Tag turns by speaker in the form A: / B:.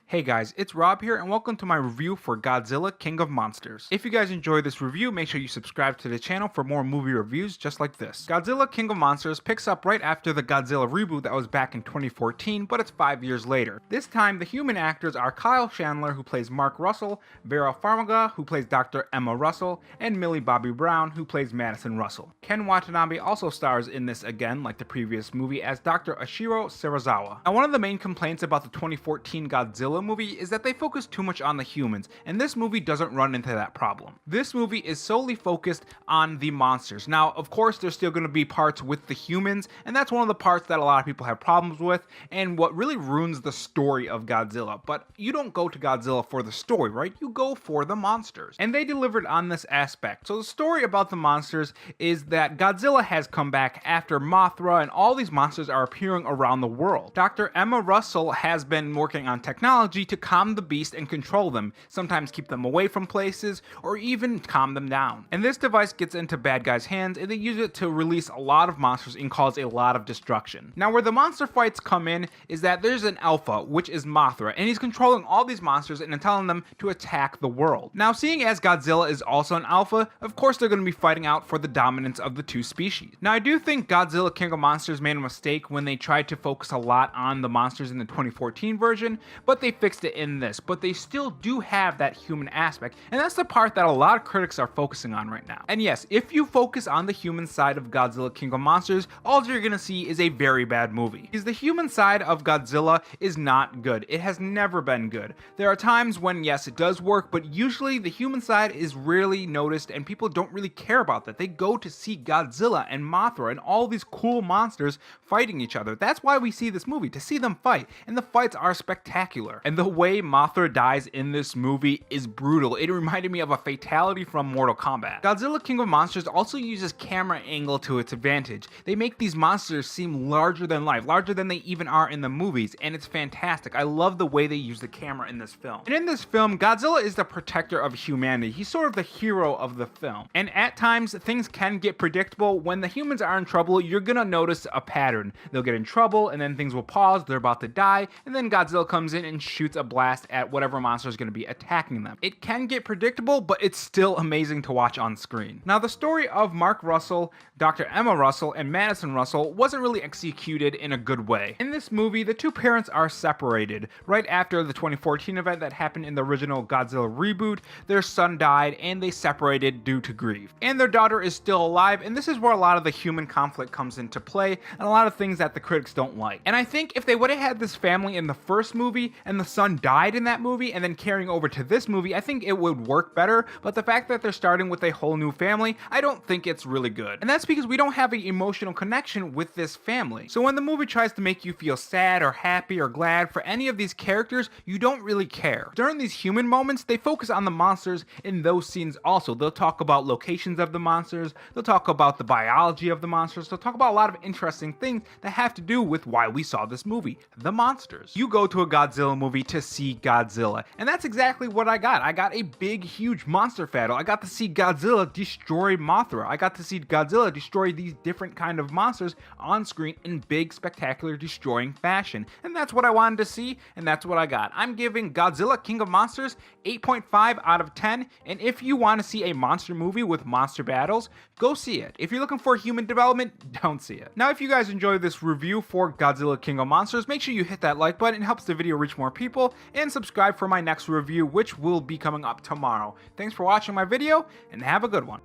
A: Hey guys, it's Rob here and welcome to my review for Godzilla King of Monsters. If you guys enjoy this review, make sure you subscribe to the channel for more movie reviews just like this. Godzilla King of Monsters picks up right after the Godzilla reboot that was back in 2014, but it's 5 years later. This time, the human actors are Kyle Chandler, who plays Mark Russell, Vera Farmiga, who plays Dr. Emma Russell, and Millie Bobby Brown, who plays Madison Russell. Ken Watanabe also stars in this again, like the previous movie, as Dr. Ashiro Serizawa. Now, one of the main complaints about the 2014 Godzilla movie is that they focus too much on the humans, and this movie doesn't run into that problem. This movie is solely focused on the monsters. Now, of course, there's still going to be parts with the humans, and that's one of the parts that a lot of people have problems with, and what really ruins the story of Godzilla. But you don't go to Godzilla for the story, right? You go for the monsters. And they delivered on this aspect. So the story about the monsters is that Godzilla has come back after Mothra, and all these monsters are appearing around the world. Dr. Emma Russell has been working on technology to calm the beast and control them, sometimes keep them away from places, or even calm them down. And this device gets into bad guys' hands, and they use it to release a lot of monsters and cause a lot of destruction. Now, where the monster fights come in is that there's an alpha, which is Mothra, and he's controlling all these monsters and telling them to attack the world. Now, seeing as Godzilla is also an alpha, of course they're going to be fighting out for the dominance of the two species. Now, I do think Godzilla King of Monsters made a mistake when they tried to focus a lot on the monsters in the 2014 version, but they fixed it in this, but they still do have that human aspect, and that's the part that a lot of critics are focusing on right now. And yes, if you focus on the human side of Godzilla King of Monsters, all you're gonna see is a very bad movie. Because the human side of Godzilla is not good. It has never been good. There are times when, yes, it does work, but usually the human side is rarely noticed and people don't really care about that. They go to see Godzilla and Mothra and all these cool monsters fighting each other. That's why we see this movie, to see them fight, and the fights are spectacular. And the way Mothra dies in this movie is brutal. It reminded me of a fatality from Mortal Kombat. Godzilla King of Monsters also uses camera angle to its advantage. They make these monsters seem larger than life, larger than they even are in the movies, and it's fantastic. I love the way they use the camera in this film. And in this film, Godzilla is the protector of humanity. He's sort of the hero of the film. And at times, things can get predictable. When the humans are in trouble, you're gonna notice a pattern. They'll get in trouble, and then things will pause, they're about to die, and then Godzilla comes in and shoots a blast at whatever monster is going to be attacking them. It can get predictable, but it's still amazing to watch on screen. Now, the story of Mark Russell, Dr. Emma Russell, and Madison Russell wasn't really executed in a good way. In this movie, the two parents are separated. Right after the 2014 event that happened in the original Godzilla reboot, their son died and they separated due to grief. And their daughter is still alive, and this is where a lot of the human conflict comes into play and a lot of things that the critics don't like. And I think if they would have had this family in the first movie and the son died in that movie and then carrying over to this movie, I think it would work better. But the fact that they're starting with a whole new family, I don't think it's really good. And that's because we don't have an emotional connection with this family. So when the movie tries to make you feel sad or happy or glad for any of these characters, you don't really care. During these human moments, they focus on the monsters in those scenes also. They'll talk about locations of the monsters, they'll talk about the biology of the monsters, they'll talk about a lot of interesting things that have to do with why we saw this movie, the monsters. You go to a Godzilla movie to see Godzilla, and that's exactly what I got. I got a big, huge monster battle. I got to see Godzilla destroy Mothra. I got to see Godzilla destroy these different kind of monsters on screen in big, spectacular, destroying fashion. And that's what I wanted to see, and that's what I got. I'm giving Godzilla King of Monsters 8.5 out of 10, and if you want to see a monster movie with monster battles, go see it. If you're looking for human development, don't see it. Now, if you guys enjoyed this review for Godzilla King of Monsters, make sure you hit that like button. It helps the video reach more people, and subscribe for my next review, which will be coming up tomorrow. Thanks for watching my video, and have a good one.